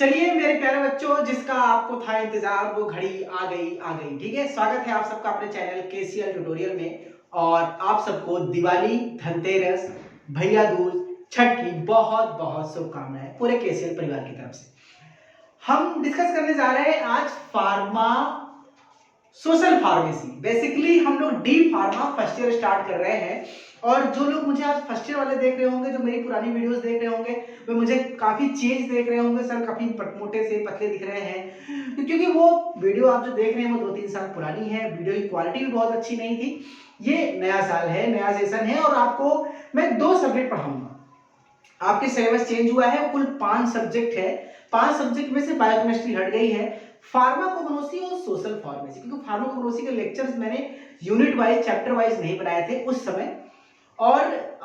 चलिए मेरे प्यारे बच्चों, जिसका आपको था इंतजार वो घड़ी आ गई। ठीक है, स्वागत है आप सबका अपने चैनल केसीएल ट्यूटोरियल में। और आप सबको दिवाली, धनतेरस, भैया दूज, छठ की बहुत बहुत शुभकामनाएं पूरे केसीएल परिवार की तरफ से। हम डिस्कस करने जा रहे हैं आज सोशल फार्मेसी। बेसिकली हम लोग D pharma first year start कर रहे हैं। और जो लोग मुझे आज फर्स्ट ईयर वाले देख रहे होंगे, जो मेरी पुरानी वीडियोस देख रहे होंगे, वे मुझे काफी चेंज देख रहे होंगे। सर काफी मोटे से पतले दिख रहे हैं, क्योंकि वो वीडियो आप जो देख रहे हैं वो 2-3 साल पुरानी है। वीडियो की क्वालिटी भी बहुत अच्छी नहीं थी। ये नया साल है, नया सेशन है और आपको मैं 2 सब्जेक्ट पढ़ाऊंगा। आपके सिलेबस चेंज हुआ है, कुल 5 सब्जेक्ट है। 5 सब्जेक्ट में से बायोकेमिस्ट्री हट गई है। फार्माकोग्नोसी और सोशल फार्मेसी, क्योंकि फार्माकोग्नोसी के लेक्चर्स मैंने यूनिट वाइज, चैप्टर वाइज नहीं बनाए थे उस समय। और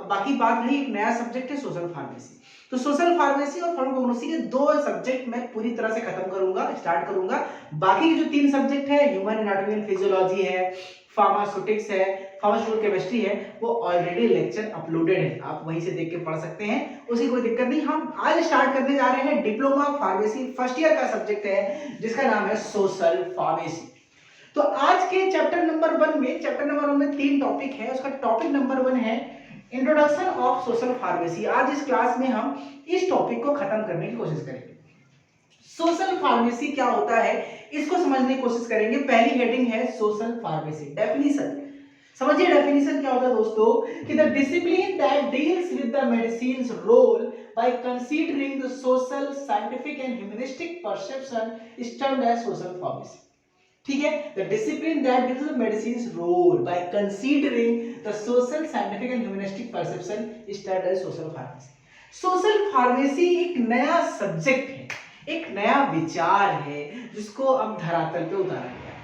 बाकी बात रही, एक नया सब्जेक्ट है सोशल फार्मेसी। तो सोशल फार्मेसी और फार्माकोग्नोसी के 2 सब्जेक्ट मैं पूरी तरह से खत्म करूंगा, स्टार्ट करूंगा। बाकी के जो 3 सब्जेक्ट है, ह्यूमन एनाटॉमी एंड फिजियोलॉजी है, फार्मास्यूटिक्स है, फार्मास्यूटिकल केमिस्ट्री है, वो ऑलरेडी लेक्चर अपलोडेड है, आप वहीं से देख के पढ़ सकते हैं, उसकी कोई दिक्कत नहीं। हम आज स्टार्ट करने जा रहे हैं डिप्लोमा फार्मेसी फर्स्ट ईयर का सब्जेक्ट है, जिसका नाम है सोशल फार्मेसी। तो आज के चैप्टर नंबर 1 में 3 टॉपिक है। उसका टॉपिक नंबर 1 है इंट्रोडक्शन ऑफ सोशल फार्मेसी। आज इस क्लास में हम इस टॉपिक को खत्म करने की कोशिश करेंगे। सोशल फार्मेसी क्या होता है इसको समझने की कोशिश करेंगे। पहली हेडिंग है सोशल फार्मेसी डेफिनेशन। समझिए डेफिनेशन क्या होता है दोस्तों, कि the discipline that deals with the medicines role by considering the social, scientific and humanistic perception is termed as social pharmacy. ठीक है, the discipline that deals with medicine's role by considering the social, scientific and humanistic perception is termed as social pharmacy. Social pharmacy एक नया subject है, एक नया विचार है, जिसको अब धरातल पे उतारा गया है।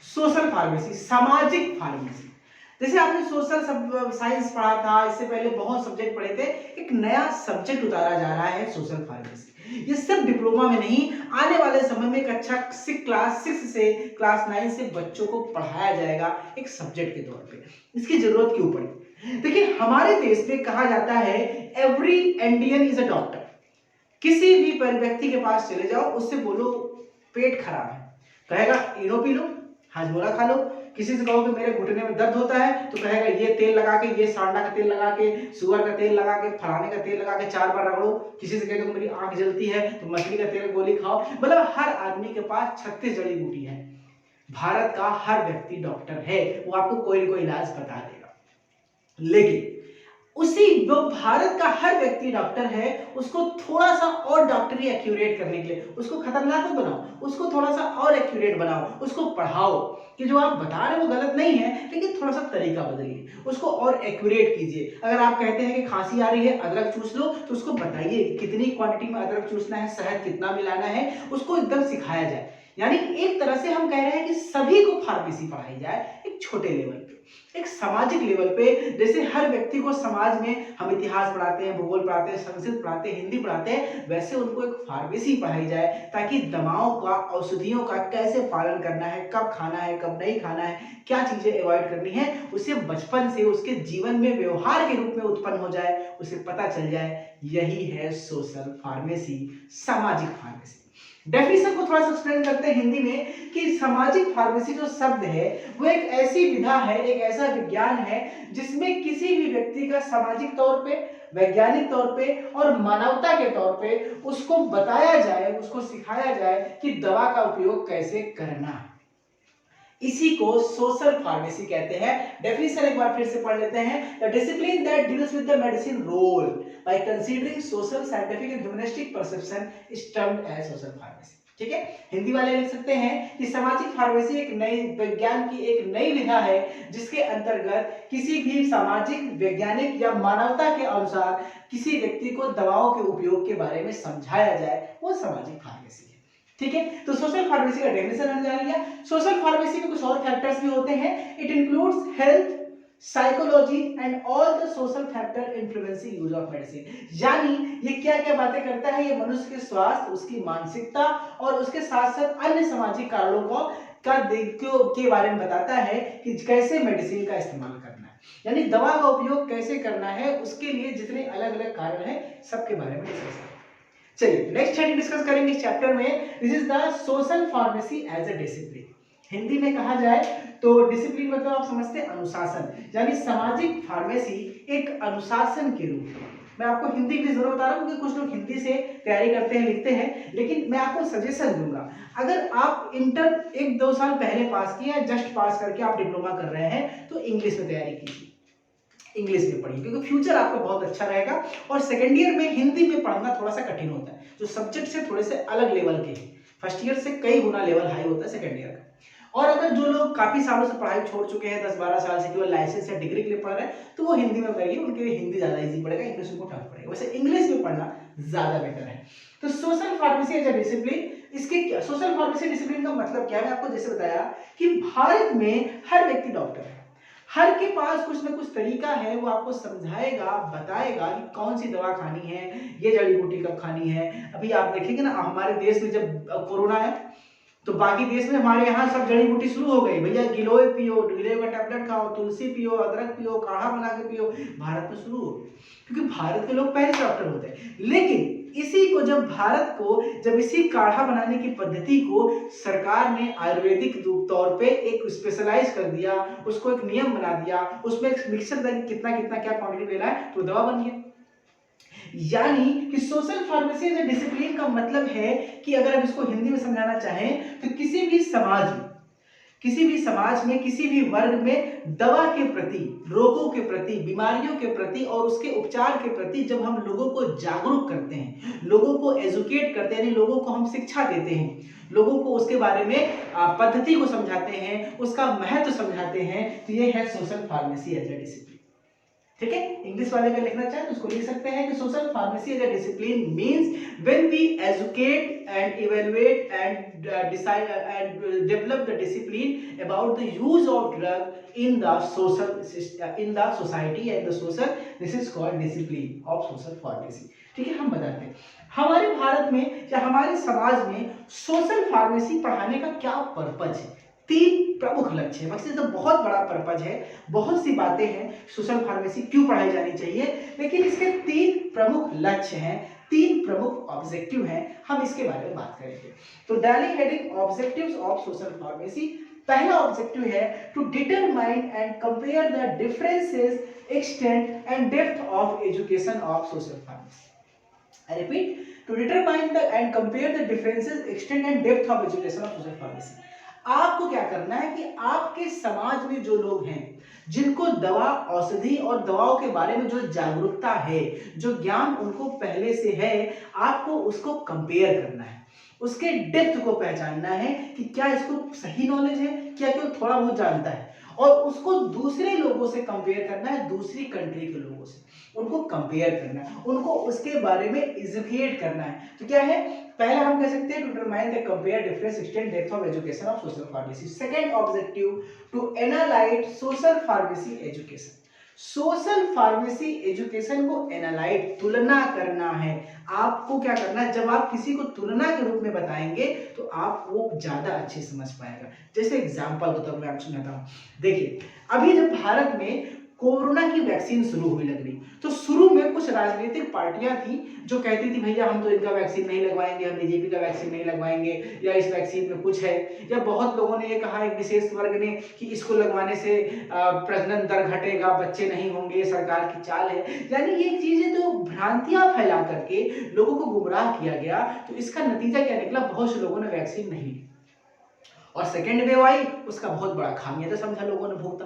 सोशल फार्मेसी, सामाजिक फार्मेसी। जैसे आपने सोशल साइंस पढ़ा था, इससे पहले बहुत सब्जेक्ट पढ़े थे, एक नया सब्जेक्ट उतारा जा रहा है सोशल फार्मेसी। ये सिर्फ डिप्लोमा में नहीं, आने वाले समय में कक्षा क्लास 6 से क्लास 9 से बच्चों को पढ़ाया जाएगा एक सब्जेक्ट के तौर पे। इसकी जरूरत क्यों पड़ी? देखिए, हमारे देश में कहा जाता है every Indian is a doctor. किसी भी व्यक्ति के पास चले जाओ, उससे बोलो पेट खराब है, कहेगा इनो पी लो, हाजमोला खा लो। किसी से कहो कि मेरे घुटने में दर्द होता है, तो कहेगा ये तेल लगा के, ये सांडा का तेल लगा के, सुअर का तेल लगा के, फलाने का तेल लगा के 4 बार रगड़ो। किसी से कहते हो मेरी आंख जलती है, तो मछली का तेल गोली खाओ। मतलब हर आदमी के पास 36 जड़ी बूटी है। भारत का हर व्यक्ति डॉक्टर है, वो आपको कोई ना कोई इलाज बता देगा। लेकिन उसी जो भारत का हर व्यक्ति डॉक्टर है, उसको थोड़ा सा और डॉक्टरी एक्यूरेट करने के लिए, उसको खतरनाक मत बनाओ, उसको थोड़ा सा और एक्यूरेट बनाओ, उसको पढ़ाओ कि जो आप बता रहे हो वो गलत नहीं है, लेकिन थोड़ा सा तरीका बदलिए, उसको और एक्यूरेट कीजिए। अगर आप कहते हैं कि खांसी आ रही है, अदरक चूस लो, तो उसको बताइए कितनी क्वांटिटी में अदरक चूसना है, शहद कितना मिलाना है, उसको एकदम सिखाया जाए। यानी एक तरह से हम कह रहे हैं कि सभी को फार्मेसी पढ़ाई जाए, एक छोटे लेवल पे, एक सामाजिक लेवल पे। जैसे हर व्यक्ति को समाज में हम इतिहास पढ़ाते हैं, भूगोल पढ़ाते हैं, संस्कृत पढ़ाते हैं, हिंदी पढ़ाते हैं, वैसे उनको एक फार्मेसी पढ़ाई जाए, ताकि दवाओं का, औषधियों का कैसे पालन करना है, कब खाना है, कब नहीं खाना है, क्या चीजें अवॉइड करनी है, उसे बचपन से उसके जीवन में व्यवहार के रूप में उत्पन्न हो जाए, उसे पता चल जाए। यही है सोशल फार्मेसी, सामाजिक फार्मेसी। डेफिनेशन को थोड़ा सा एक्सप्लेन करते हैं हिंदी में, कि सामाजिक फार्मेसी जो शब्द है वो एक ऐसी विधा है, एक ऐसा विज्ञान है, जिसमें किसी भी व्यक्ति का सामाजिक तौर पे, वैज्ञानिक तौर पे और मानवता के तौर पे उसको बताया जाए, उसको सिखाया जाए कि दवा का उपयोग कैसे करना है। इसी को सोशल फार्मेसी कहते हैं। डेफिनेशन एक बार फिर से पढ़ लेते हैं। The discipline that deals with the medicine role by considering social, scientific and humanistic perception is termed as social pharmacy. ठीक है, हिंदी वाले लिख सकते हैं कि सामाजिक फार्मेसी एक नई विज्ञान की एक नई विधा है, जिसके अंतर्गत किसी भी सामाजिक, वैज्ञानिक या मानवता के अनुसार किसी व्यक्ति को दवाओं के उपयोग के बारे में समझाया जाए, वो सामाजिक फार्मेसी है। ठीक है, तो सोशल फार्मेसी का डेफिनेशन हमने जान लिया। सोशल फार्मेसी में कुछ और फैक्टर्स भी होते हैं। It includes health, psychology and all the social factor influencing use of medicine. यानी ये क्या क्या बातें करता है, ये मनुष्य के स्वास्थ्य, उसकी मानसिकता और उसके साथ साथ अन्य सामाजिक कारणों को के बारे में बताता है कि कैसे मेडिसिन का इस्तेमाल करना है, यानी दवा का उपयोग कैसे करना है, उसके लिए जितने अलग अलग कारण हैं सबके बारे में डिस्कस करना है। चलिए नेक्स्ट हेडिंग डिस्कस करेंगे इस चैप्टर में। This is the social pharmacy as a discipline. Hindi में कहा जाए तो डिसिप्लिन मतलब आप समझते हैं अनुशासन, यानी सामाजिक फार्मेसी एक अनुशासन के रूप में। मैं आपको हिंदी इंग्लिश दोनों बता रहा हूँ क्योंकि कुछ लोग हिंदी से तैयारी करते हैं, लिखते हैं, लेकिन मैं आपको सजेशन दूंगा, अगर आप इंटर 1-2 साल पहले पास किए या जस्ट पास करके आप डिप्लोमा कर रहे हैं तो इंग्लिश में तैयारी कीजिए, इंग्लिश में पढ़िए क्योंकि फ्यूचर आपका बहुत अच्छा रहेगा। और सेकंड ईयर में हिंदी में पढ़ना थोड़ा सा कठिन होता है, जो सब्जेक्ट से थोड़े से अलग लेवल के हैं, फर्स्ट ईयर से कई गुना लेवल हाई होता है सेकंड ईयर का। और अगर जो लोग काफी सालों से पढ़ाई छोड़ चुके हैं, 10-12 साल से केवल लाइसेंस या डिग्री के लिए पढ़ रहे हैं, तो वो हिंदी में पढ़िए, उनके लिए हिंदी ज्यादा इजी पड़ेगा, इंग्लिश उनको टफ पड़ेगा। वैसे इंग्लिश में पढ़ना ज्यादा बेटर है। तो social pharmacy as a discipline, इसके क्या सोशल फार्मेसी डिसिप्लिन का मतलब क्या है? मैं आपको जैसे बताया कि भारत में हर व्यक्ति डॉक्टर है, हर के पास कुछ ना कुछ तरीका है, वो आपको समझाएगा, बताएगा कि कौन सी दवा खानी है, ये जड़ी बूटी कब खानी है। अभी आप देखेंगे ना, हमारे देश में जब कोरोना है तो बाकी देश में हमारे यहाँ सब जड़ी बूटी शुरू हो गई, भैया गिलोय पियो, गिलोय का टैबलेट खाओ, तुलसी पियो, अदरक पियो, काढ़ा बना के पियो। भारत में शुरू हो गई क्योंकि भारत के लोग पहले से डॉक्टर होते हैं। लेकिन इसी को जब इसी काढ़ा बनाने की पद्धति को सरकार ने आयुर्वेदिक तौर पे एक स्पेशलाइज कर दिया, उसको एक नियम बना दिया, उसमें एक मिक्सर था कि कितना कितना क्या क्वांटिटी लेना है, तो दवा बन गया। यानी कि सोशल फार्मेसी एज डिसिप्लिन का मतलब है कि अगर आप इसको हिंदी में समझाना चाहें तो किसी भी समाज में, किसी भी वर्ग में दवा के प्रति, रोगों के प्रति, बीमारियों के प्रति और उसके उपचार के प्रति जब हम लोगों को जागरूक करते हैं, लोगों को एजुकेट करते हैं, यानी लोगों को हम शिक्षा देते हैं, लोगों को उसके बारे में पद्धति को समझाते हैं, उसका महत्व समझाते हैं, तो ये है social pharmacy as a discipline. ठीक है, इंग्लिश वाले का लिखना चाहे तो उसको लिख सकते हैं कि social pharmacy as a discipline means when we educate and evaluate and decide and develop the discipline about the use of drug in the society and the social, this is called discipline of social pharmacy. ठीक है, हम बताते हैं हमारे भारत में या हमारे समाज में सोशल फार्मेसी पढ़ाने का क्या पर्पज है। 3 प्रमुख लक्ष्य है, वैसे तो बहुत बड़ा पर्पज है, बहुत सी बातें हैं सोशल फार्मेसी क्यों पढ़ाई जानी चाहिए, लेकिन इसके 3 प्रमुख लक्ष्य हैं, 3 प्रमुख ऑब्जेक्टिव हैं, हम इसके बारे में बात करेंगे। तो डायलिंग heading objectives of social pharmacy. पहला ऑब्जेक्टिव है to determine and compare the differences, extent and depth of education of social pharmacy. I repeat, to determine and compare the differences, extent and depth of education of social pharmacy. आपको क्या करना है कि आपके समाज में जो लोग हैं, जिनको दवा, औषधि और दवाओं के बारे में जो जागरूकता है, जो ज्ञान उनको पहले से है, आपको उसको कंपेयर करना है, उसके डेप्थ को पहचानना है कि क्या इसको सही नॉलेज है, क्या केवल थोड़ा बहुत जानता है, और उसको दूसरे लोगों से कंपेयर करना है, दूसरी कंट्री के लोगों से उनको कंपेयर करना है, उनको उसके बारे में एजुकेट करना है। तो क्या है, पहला हम कह सकते हैं to determine the compare difference, extent, depth of education of social pharmacy. Second objective to analyze social pharmacy education. Social pharmacy education को एनालाइज, तुलना करना है। आपको क्या करना है, जब आप किसी को तुलना के रूप में बताएंगे तो आप वो ज्यादा अच्छे समझ पाएगा। जैसे एग्जांपल के तौर पर आपको सुनाता हूं, देखिए अभी जब भारत में कोरोना की वैक्सीन शुरू हुई लगनी, तो शुरू में कुछ राजनीतिक पार्टियां थी जो कहती थी भैया हम तो इनका वैक्सीन नहीं लगवाएंगे, हम बीजेपी का वैक्सीन नहीं लगवाएंगे, या इस वैक्सीन में कुछ है, या बहुत लोगों ने ये कहा, एक विशेष वर्ग ने, कि इसको लगवाने से प्रजनन दर घटेगा, बच्चे नहीं होंगे, सरकार की चाल है। यानी ये चीजें तो भ्रांतियां फैला करके लोगों को गुमराह किया गया। तो इसका नतीजा क्या निकला, बहुत से लोगों ने वैक्सीन नहीं ली और सेकेंड वेव आई, उसका बहुत बड़ा खामियाजा समझा लोगों ने भुगता।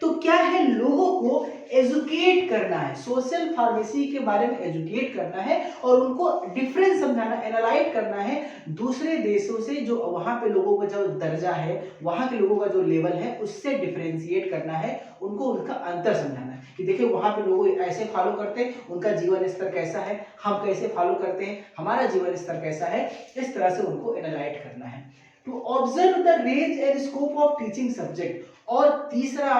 तो क्या है, लोगों को एजुकेट करना है, सोशल फार्मेसी के बारे में एजुकेट करना है और उनको डिफरेंस समझाना, एनालाइज करना है दूसरे देशों से, जो वहां पे लोगों का जो दर्जा है, वहां के लोगों का जो लेवल है, उससे डिफरेंशिएट करना है, उनको उनका अंतर समझाना है कि देखिए वहां पे लोग ऐसे फॉलो करते हैं, उनका जीवन स्तर कैसा है, हम कैसे फॉलो करते हैं, हमारा जीवन स्तर कैसा है, इस तरह से उनको एनालाइज करना है। To observe the range and scope of teaching subject, और तीसरा,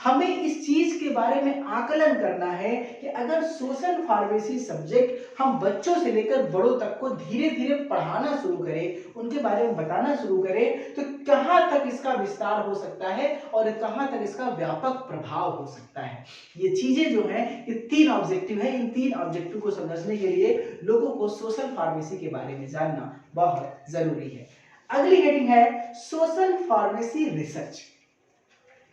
हमें इस चीज के बारे में आकलन करना है कि अगर सोशल फार्मेसी सब्जेक्ट हम बच्चों से लेकर बड़ों तक को धीरे धीरे पढ़ाना शुरू करें, उनके बारे में बताना शुरू करें, तो कहां तक इसका विस्तार हो सकता है और कहां तक इसका व्यापक प्रभाव हो सकता है। ये चीजें जो है, ये 3 ऑब्जेक्टिव है। इन 3 ऑब्जेक्टिव को समझने के लिए लोगों को सोशल फार्मेसी के बारे में जानना बहुत जरूरी है। अगली हेडिंग है सोशल फार्मेसी रिसर्च।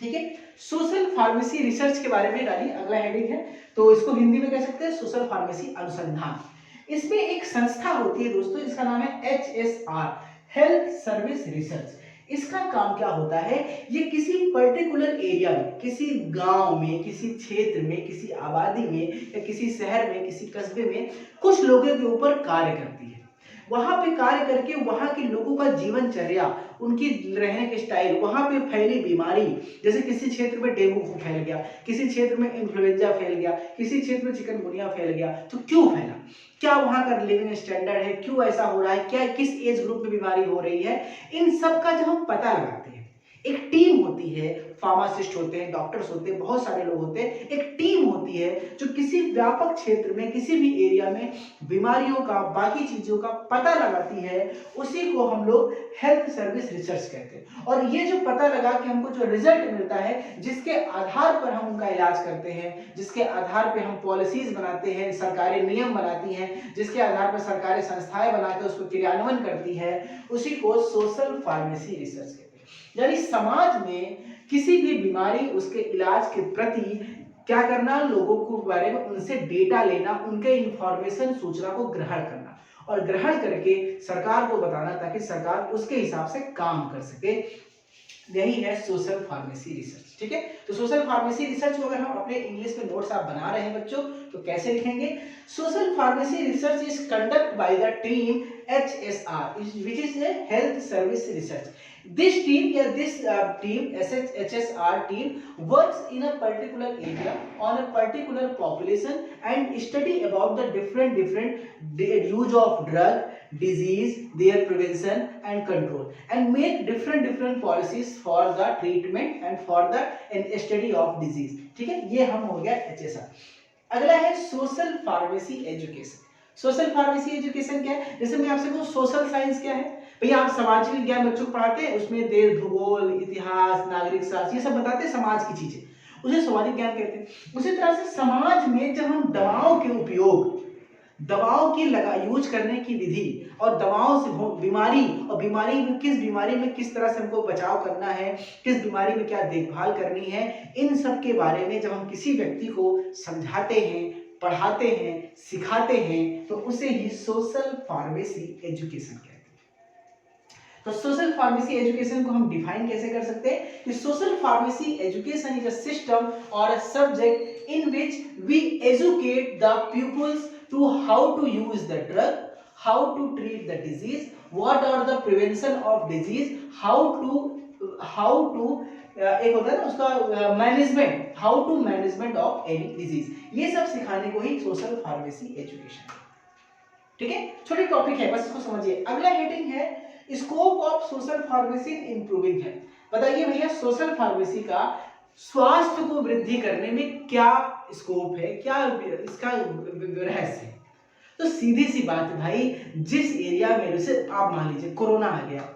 ठीक है, सोशल फार्मेसी रिसर्च के बारे में डाली अगला हेडिंग है, तो इसको हिंदी में कह सकते हैं सोशल फार्मेसी अनुसंधान। इसमें एक संस्था होती है दोस्तों, जिसका नाम है HSR, हेल्थ सर्विस रिसर्च। इसका काम क्या होता है, ये किसी पर्टिकुलर एरिया में, किसी गांव में, किसी क्षेत्र में, किसी आबादी में या किसी शहर में, किसी कस्बे में कुछ लोगों के ऊपर कार्य करती है। वहां पे कार्य करके वहां के लोगों का जीवनचर्या, उनकी रहने के स्टाइल, वहां पे फैली बीमारी, जैसे किसी क्षेत्र में डेंगू फैल गया, किसी क्षेत्र में इन्फ्लुएंजा फैल गया, किसी क्षेत्र में चिकनगुनिया फैल गया, तो क्यों फैला, क्या वहां का लिविंग स्टैंडर्ड है, क्यों ऐसा हो रहा है, क्या किस एज ग्रुप में बीमारी हो रही है, इन सब का जब हम पता लगाते हैं, एक टीम होती है, फार्मासिस्ट होते हैं, डॉक्टर्स होते हैं, बहुत सारे लोग होते हैं, एक टीम होती है जो किसी व्यापक क्षेत्र में, किसी भी एरिया में बीमारियों का, बाकी चीजों का पता लगाती है, उसी को हम लोग हेल्थ सर्विस रिसर्च कहते हैं। और ये जो पता लगा कि हमको जो रिजल्ट मिलता है, जिसके आधार पर हम उनका इलाज करते हैं, जिसके आधार पर हम पॉलिसीज बनाते हैं, सरकारें नियम बनाती हैं, जिसके आधार पर सरकारें संस्थाएं बनाकर उसको क्रियान्वयन करती है, उसी को सोशल फार्मेसी रिसर्च कहते हैं। यानी समाज में किसी भी बीमारी, उसके इलाज के प्रति क्या करना, लोगों को बारे में उनसे डेटा लेना, उनके इंफॉर्मेशन, सूचना को ग्रहण करना और ग्रहण करके सरकार को बताना, ताकि सरकार उसके हिसाब से काम कर सके। यही है सोशल फार्मेसी रिसर्च। ठीक है, तो सोशल फार्मेसी रिसर्च को अगर हम अपने इंग्लिश में नोट्स आप बना रहे हैं बच्चों, तो कैसे लिखेंगे, social pharmacy research is conduct by the team HSR, which is a health service research. This team HSR team works in a particular area on a particular population and study about the different use of drug, disease, their prevention and control, and make different policies for the treatment and for the study of disease. ठीक है, ये हम हो गया HSR। अगला है social pharmacy education. Social pharmacy education क्या है, जैसे मैं आपसे कहूँ सोशल साइंस क्या है, भैया आप समाज विज्ञान बच्चों को पढ़ाते हैं, उसमें देश, भूगोल, इतिहास, नागरिक शास्त्र, ये सब बताते हैं, समाज की चीजें, उसे सामाजिक ज्ञान कहते हैं। उसी तरह से समाज में जब हम दवाओं के उपयोग, दवाओं की यूज करने की विधि और दवाओं से बीमारी, और बीमारी में किस तरह से हमको बचाव करना है, किस बीमारी में क्या देखभाल करनी है, इन सब के बारे में जब हम किसी व्यक्ति को समझाते हैं, पढ़ाते हैं, सिखाते हैं, तो उसे ही सोशल फार्मेसी एजुकेशन कहते हैं। तो सोशल फार्मेसी एजुकेशन को हम डिफाइन कैसे कर सकते हैं कि social pharmacy education is a system और a subject in which we educate the peoples to how to use the drug, how to treat the disease, what are the prevention of disease, how to एक होता है ना उसका management, how to management of any disease, ये सब सिखाने को ही social pharmacy education. ठीक है, छोटी टॉपिक है, बस इसको समझिए। अगला हेडिंग है scope of social pharmacy in improving health. बताइए भैया, सोशल फार्मेसी का स्वास्थ्य को वृद्धि करने में क्या स्कोप है, क्या इसका रहस्य है। तो सीधी सी बात है भाई, जिस एरिया में, जैसे आप मान लीजिए कोरोना आ गया,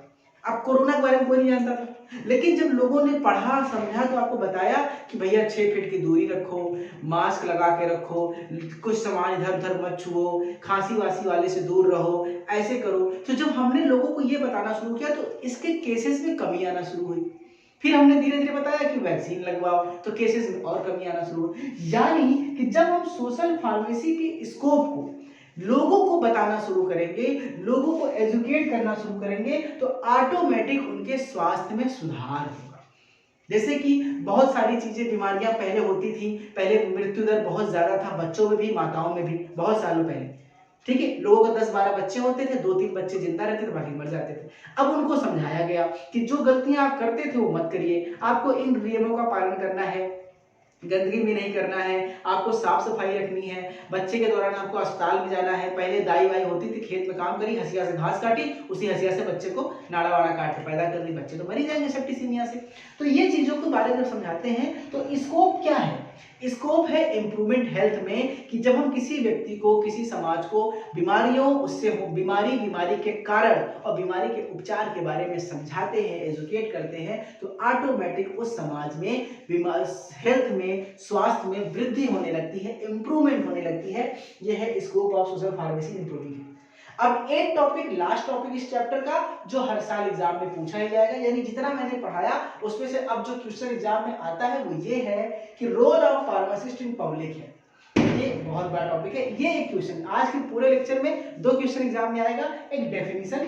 अब कोरोना के बारे में कोई नहीं जानता था, लेकिन जब लोगों ने पढ़ा समझा तो आपको बताया कि भैया 6 फीट की दूरी रखो, मास्क लगा के रखो, कुछ सामान इधर उधर मत छुओ, खांसी वासी वाले से दूर रहो, ऐसे करो। तो जब हमने लोगों को ये बताना शुरू किया, तो इसके केसेस में कमी आना शुरू हुई। फिर हमने धीरे धीरे बताया कि वैक्सीन लगवाओ, तो केसेस में और कमी आना शुरू हुई। यानी कि जब हम सोशल फार्मेसी के स्कोप को लोगों को बताना शुरू करेंगे, लोगों को एजुकेट करना शुरू करेंगे, तो ऑटोमेटिक उनके स्वास्थ्य में सुधार होगा। जैसे कि बहुत सारी चीजें, बीमारियां पहले होती थी, पहले मृत्यु दर बहुत ज्यादा था, बच्चों में भी, माताओं में भी, बहुत सालों पहले। ठीक है, लोगों को 10-12 बच्चे होते थे, 2-3 बच्चे जिंदा रहते थे, बाकी मर जाते थे। अब उनको समझाया गया कि जो गलतियां आप करते थे वो मत करिए, आपको इन नियमों का पालन करना है, गंदगी भी नहीं करना है, आपको साफ सफाई रखनी है। बच्चे के दौरान आपको अस्पताल में जाना है। पहले दाई वाई होती थी, खेत में काम करी, हसिया से घास काटी, उसी हसिया से बच्चे को नाड़ा वाड़ा काट के पैदा कर दी, बच्चे तो मर ही जाएंगे सेप्टिसीमिया से। तो ये चीजों के बारे में समझाते हैं। तो स्कोप क्या है? स्कोप है इम्प्रूवमेंट हेल्थ में, कि जब हम किसी व्यक्ति को, किसी समाज को बीमारियों, उससे बीमारी के कारण और बीमारी के उपचार के बारे में समझाते हैं, एजुकेट करते हैं, तो ऑटोमेटिक उस समाज में हेल्थ में, स्वास्थ्य में वृद्धि होने लगती है, इंप्रूवमेंट होने लगती है। यह है scope of social pharmacy improving. अब एक टॉपिक, लास्ट टॉपिक इस चैप्टर का, जो हर साल एग्जाम में पूछा ही जाएगा, यानी जितना मैंने पढ़ाया उसमें से अब जो क्वेश्चन एग्जाम में आता है वो ये है कि role of pharmacist in public है। ये बहुत बड़ा टॉपिक है। ये एक क्वेश्चन आज के पूरे लेक्चर में 2 क्वेश्चन एग्जाम में आएगा, एक डेफिनेशन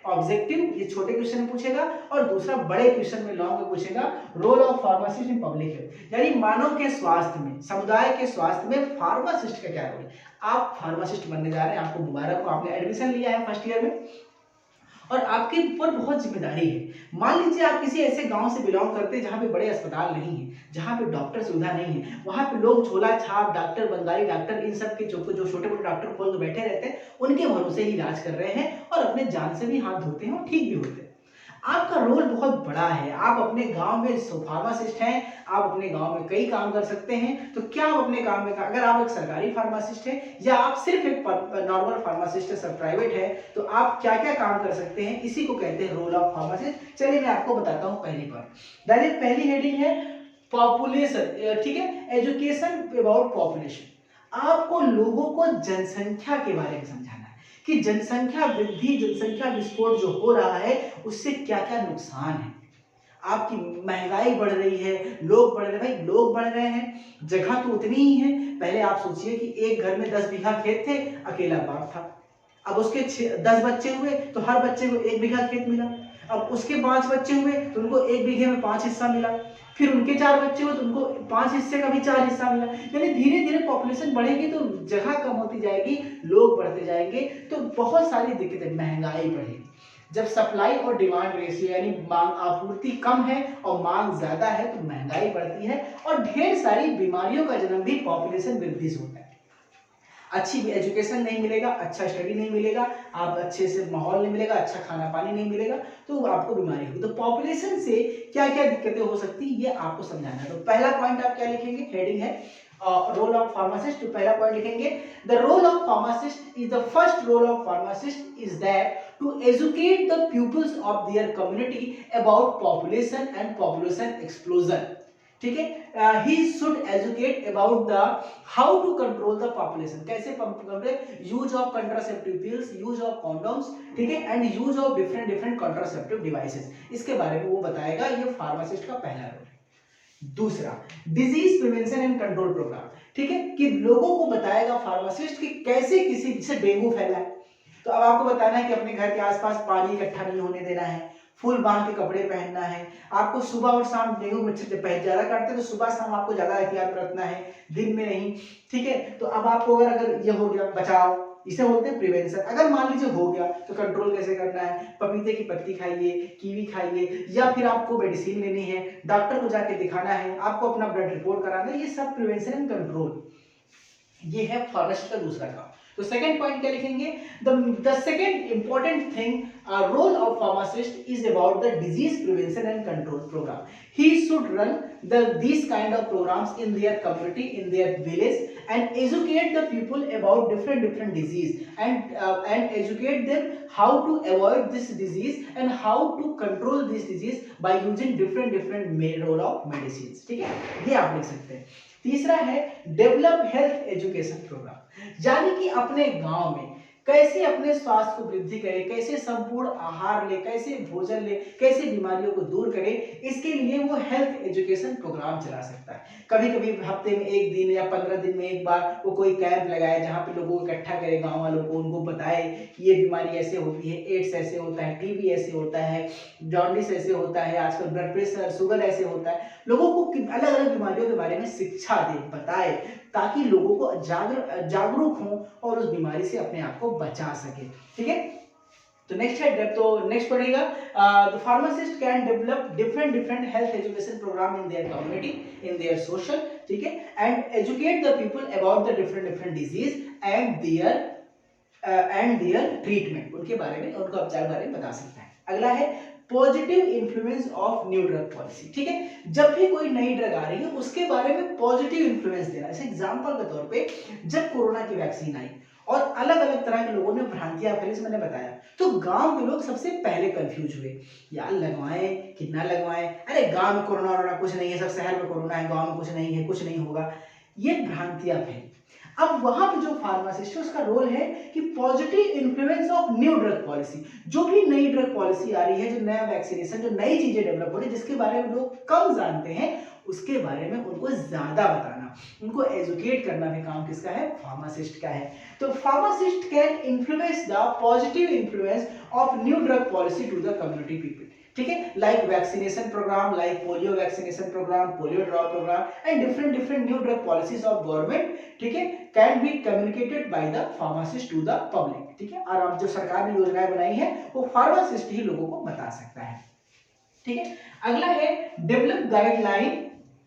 ऑब्जेक्टिव, ये छोटे क्वेश्चन में पूछेगा, और दूसरा बड़े क्वेश्चन में लॉन्ग में पूछेगा, role of pharmacist in public health, यानी मानव के स्वास्थ्य में, समुदाय के स्वास्थ्य में फार्मासिस्ट का क्या रोल है। आप फार्मासिस्ट बनने जा रहे हैं, आपको मुबारक हो, आपने एडमिशन लिया है फर्स्ट ईयर में, और आपके ऊपर बहुत जिम्मेदारी है। मान लीजिए आप किसी ऐसे गांव से बिलोंग करते हैं जहाँ पे बड़े अस्पताल नहीं है, जहाँ पे डॉक्टर सुविधा नहीं है, वहाँ पे लोग झोला छाप डॉक्टर, बंगाली डॉक्टर, इन सब के जो छोटे मोटे डॉक्टर खोल के बैठे रहते हैं, उनके भरोसे ही इलाज कर रहे हैं और अपने जान से भी हाथ धोते हैं और ठीक भी होते हैं। आपका रोल बहुत बड़ा है। आप अपने गांव में फार्मासिस्ट हैं, आप अपने गांव में कई काम कर सकते हैं। तो क्या आप अपने काम में, अगर आप एक सरकारी फार्मासिस्ट हैं या आप सिर्फ एक नॉर्मल फार्मासिस्ट है, सब प्राइवेट है, तो आप क्या क्या काम कर सकते हैं, इसी को कहते हैं रोल ऑफ फार्मासिस्ट। चलिए मैं आपको बताता हूँ पहली बार। डायरेक्ट पहली हेडिंग है पॉपुलेशन, ठीक है, एजुकेशन अबाउट पॉपुलेशन। आपको लोगों को जनसंख्या के बारे में समझाना है कि जनसंख्या वृद्धि, जनसंख्या विस्फोट जो हो रहा है उससे क्या क्या नुकसान है। आपकी महंगाई बढ़ रही है, लोग बढ़ रहे हैं, भाई लोग बढ़ रहे हैं, जगह तो उतनी ही है। पहले आप सोचिए कि एक घर में 10 बीघा खेत थे, अकेला बाप था, अब उसके 10 बच्चे हुए तो हर बच्चे को 1 बीघा खेत मिला। अब उसके 5 बच्चे हुए तो उनको 1 बीघे में 5 हिस्सा मिला। फिर उनके 4 बच्चे हुए तो उनको 5 हिस्से का भी 4 हिस्सा मिला। यानी धीरे धीरे पॉपुलेशन बढ़ेगी तो जगह कम होती जाएगी, लोग बढ़ते जाएंगे, तो बहुत सारी दिक्कतें, महंगाई बढ़ेगी। जब सप्लाई और डिमांड रेशियो यानी मांग, आपूर्ति कम है और मांग ज्यादा है, तो महंगाई बढ़ती है और ढेर सारी बीमारियों का जन्म भी पॉपुलेशन वृद्धि से होता है। अच्छी एजुकेशन नहीं मिलेगा, अच्छा स्टडी नहीं मिलेगा, आप अच्छे से माहौल नहीं मिलेगा, अच्छा खाना पानी नहीं मिलेगा, तो आपको बीमारी होगी। तो पॉपुलेशन से क्या क्या दिक्कतें हो सकती है ये आपको समझाना है। तो पहला पॉइंट आप क्या लिखेंगे, हेडिंग है रोल ऑफ फार्मासिस्ट। तो पहला पॉइंट लिखेंगे, the role of pharmacist is the first role of pharmacist is that to educate the pupils of their community about population and population explosion। ठीक है, he should educate about the how to control the population, कैसे use of contraceptive pills, use of condoms, ठीक है, and use of different contraceptive devices, इसके बारे में वो बताएगा। ये फार्मासिस्ट का पहला रोल। दूसरा, disease prevention and control program, ठीक है, कि लोगों को बताएगा फार्मासिस्ट कि कैसे किसी से डेंगू फैला है, तो अब आपको बताना है कि अपने घर के आसपास पानी इकट्ठा नहीं होने देना है, फुल बांध के कपड़े पहनना है, आपको सुबह और शाम, डेंगू मच्छर जब ज्यादा काटते हैं तो सुबह शाम आपको ज्यादा एहतियात रखना है, दिन में नहीं, ठीक है। तो अब आपको अगर ये हो गया बचाव, इसे बोलते हैं प्रिवेंशन। अगर मान लीजिए हो गया तो कंट्रोल कैसे करना है, पपीते की पत्ती खाइए, कीवी खाइए, या फिर आपको मेडिसिन लेनी है, डॉक्टर को जाके दिखाना है, आपको अपना ब्लड रिपोर्ट कराना है, ये सब प्रिवेंशन एंड कंट्रोल, ये है फार्मासिस्ट का दूसरा काम। तो सेकंड पॉइंट क्या लिखेंगे, the second important thing role of pharmacist is about the disease prevention and control program. He should run these kind of programs in their community, in their village, and educate the people about different disease, and educate them how to avoid this disease and how to control this disease by using different role of medicines। ठीक है, ये आप लिख सकते हैं। तीसरा है develop health education programme, यानी कि अपने गांव में कैसे अपने स्वास्थ्य को वृद्धि करे, कैसे संपूर्ण आहार ले, कैसे भोजन ले, कैसे बीमारियों को दूर करे, इसके लिए वो हेल्थ एजुकेशन प्रोग्राम चला सकता है। कभी कभी हफ्ते में 1 दिन या 15 दिन में एक बार वो कोई कैंप लगाए जहाँ पे लोगों को इकट्ठा करे, गांव वालों को, उनको बताए कि ये बीमारी ऐसे होती है, एड्स ऐसे होता है, टीबी ऐसे होता है, जॉन्डिस ऐसे होता है, आजकल ब्लड प्रेशर, शुगर ऐसे होता है। लोगों को अलग अलग बीमारियों के बारे में शिक्षा दे, बताए, ताकि लोगों को जागरूक हों और उस बीमारी से अपने आप को बचा सके। ठीक है, तो नेक्स्ट पढ़ेगा, the pharmacist can develop different health education program in their community, in their social, ठीक है, and educate the people about the different disease and their treatment, उनके बारे में, उनका उपचार बारे में बता सकता है। अगला है positive influence of new drug policy, ठीक है, जब भी कोई नई ड्रग आ रही है उसके बारे में पॉजिटिव इन्फ्लुएंस देना। जैसे एग्जांपल के तौर पे जब कोरोना की वैक्सीन आई और अलग अलग तरह के लोगों ने भ्रांतियां फैली, मैंने बताया, तो गांव के लोग सबसे पहले कंफ्यूज हुए, यार लगवाएं कितना लगवाएं, अरे गांव में कोरोना कुछ नहीं है, सब शहर में कोरोना है, गांव में कुछ नहीं है, कुछ नहीं होगा, ये भ्रांतियां फैली। अब वहां पे जो फार्मासिस्ट है उसका रोल है कि positive influence of new drug policy, जो भी नई ड्रग पॉलिसी आ रही है, जो नया वैक्सीनेशन, जो नई चीजें डेवलप हो रही है जिसके बारे में लोग कम जानते हैं, उसके बारे में उनको ज्यादा बताना, उनको एजुकेट करना भी काम किसका है, फार्मासिस्ट का है। तो pharmacist can influence the positive influence of new drug policy to the community people, ठीक है, like vaccination program, like polio vaccination program, polio drop program and different new drug policies of government, ठीक है, can be communicated by the pharmacist to the public, ठीक है, और अब जो सरकार ने योजनाएं बनाई है वो फार्मासिस्ट ही लोगों को बता सकता है, ठीक है। अगला है डेवलप गाइडलाइन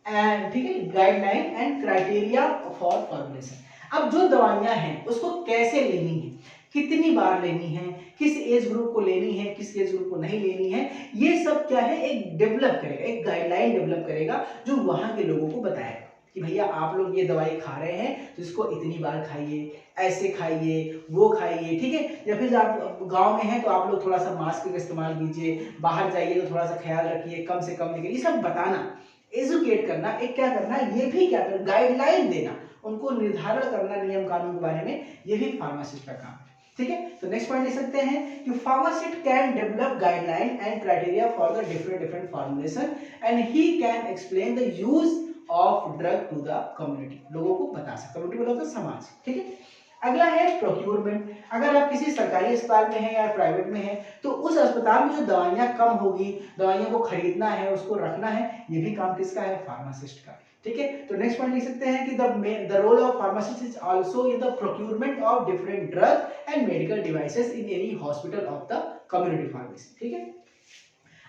एंड, ठीक है, guideline and criteria for formulation. अब जो दवाइयां हैं उसको कैसे लेनी है, कितनी बार लेनी है, किस एज ग्रुप को लेनी है, किस एज ग्रुप को नहीं लेनी है, ये सब क्या है, एक डेवलप करेगा, एक गाइडलाइन डेवलप करेगा जो वहां के लोगों को बताएगा कि भैया आप लोग ये दवाई खा रहे हैं तो इसको इतनी बार खाइए, ऐसे खाइए, वो खाइए, ठीक है, या फिर आप गांव में हैं तो आप लोग थोड़ा सा मास्क का इस्तेमाल कीजिए, बाहर जाइए तो थोड़ा सा ख्याल रखिए, कम से कम निकलिए, ये सब बताना, एजुकेट करना, एक क्या करना, ये भी क्या करना, गाइडलाइन देना, उनको निर्धारण करना नियम कानून के बारे में, ये भी फार्मासिस्ट का काम है, ठीक है। तो नेक्स्ट पॉइंट ले सकते हैं कि pharmacist can develop guideline and criteria for the different formulation and he can explain the use of drug to the community, लोगों को बता सकता, कम्युनिटी मतलब तो समाज, ठीक है। अगला है प्रोक्यूरमेंट, अगर आप किसी सरकारी अस्पताल में हैं या प्राइवेट में हैं तो उस अस्पताल में जो दवाइयां कम होगी, दवाइयों को खरीदना है, उसको रखना है, ये भी काम किसका है, फार्मासिस्ट का, ठीक है। तो नेक्स्ट पॉइंट लिख सकते हैं कि the role of pharmacist is also in the procurement of different drugs and medical devices in any hospital of the community pharmacy, ठीक है।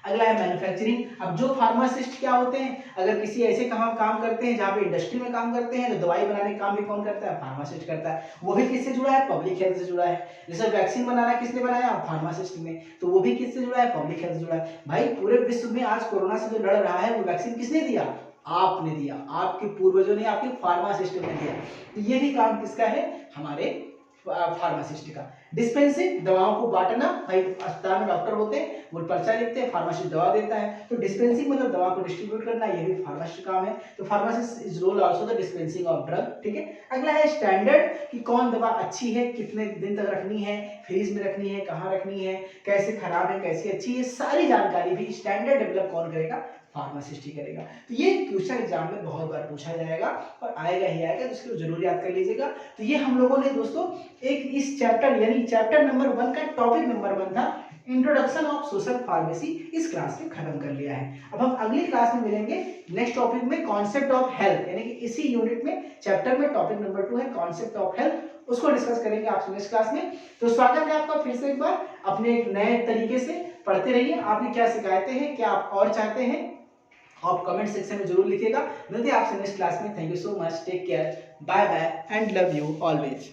अगला है मैन्युफैक्चरिंग। अब जो फार्मासिस्ट क्या होते हैं, अगर किसी ऐसे काम करते हैं जहाँ पे इंडस्ट्री में काम करते हैं तो दवाई बनाने का काम भी कौन करता है, फार्मासिस्ट करता है, वो भी किससे जुड़ा है, पब्लिक हेल्थ से जुड़ा है। जैसे वैक्सीन बनाना किसने बनाया, फार्मासिस्ट ने, तो वो भी किससे जुड़ा है, पब्लिक हेल्थ से जुड़ा है। भाई पूरे विश्व में आज कोरोना से जो लड़ रहा है वो वैक्सीन किसने दिया, आपने दिया, आपके पूर्वजों ने, आपके फार्मासिस्ट ने दिया, तो ये भी काम किसका है, हमारे फार्मासिस्ट का। डिस्पेंसिंग, दवाओं को बांटना, भाई अस्पताल में डॉक्टर होते हैं वो पर्चा लिखते हैं, फार्मासिस्ट दवा देता है, तो डिस्पेंसिंग मतलब दवा को डिस्ट्रीब्यूट करना, ये भी फार्मासिस्ट काम है। तो pharmacist is role also the dispensing of drug, ठीक है। अगला है स्टैंडर्ड, कि कौन दवा अच्छी है, कितने दिन तक रखनी है, फ्रीज में रखनी है, कहाँ रखनी है, कैसे खराब है, कैसी अच्छी है, सारी जानकारी भी स्टैंडर्ड डेवलप कौन करेगा, फार्मासिस्ट ही करेगा। तो ये क्वेश्चन एग्जाम में बहुत बार पूछा जाएगा और आएगा ही आएगा, तो इसको जरूर याद कर लीजिएगा। तो ये हम लोगों ने दोस्तों एक इस चैप्टर यानी चैप्टर नंबर 1 का टॉपिक नंबर 1 था इंट्रोडक्शन ऑफ सोशल फार्मेसी, इस क्लास में खत्म कर लिया है। अब हम अगली क्लास में मिलेंगे नेक्स्ट टॉपिक में, कॉन्सेप्ट ऑफ हेल्थ, यानी कि इसी यूनिट में चैप्टर में टॉपिक नंबर 2 है कॉन्सेप्ट ऑफ हेल्थ, उसको डिस्कस करेंगे आपसे नेक्स्ट क्लास में। तो स्वागत है आपका फिर से एक बार, अपने एक नए तरीके से पढ़ते रहिए। आपकी क्या शिकायतें हैं, क्या आप और चाहते हैं, आप कमेंट सेक्शन में जरूर लिखिएगा। मिलते हैं आपसे नेक्स्ट क्लास में। Thank you so much, take care, bye bye and love you always.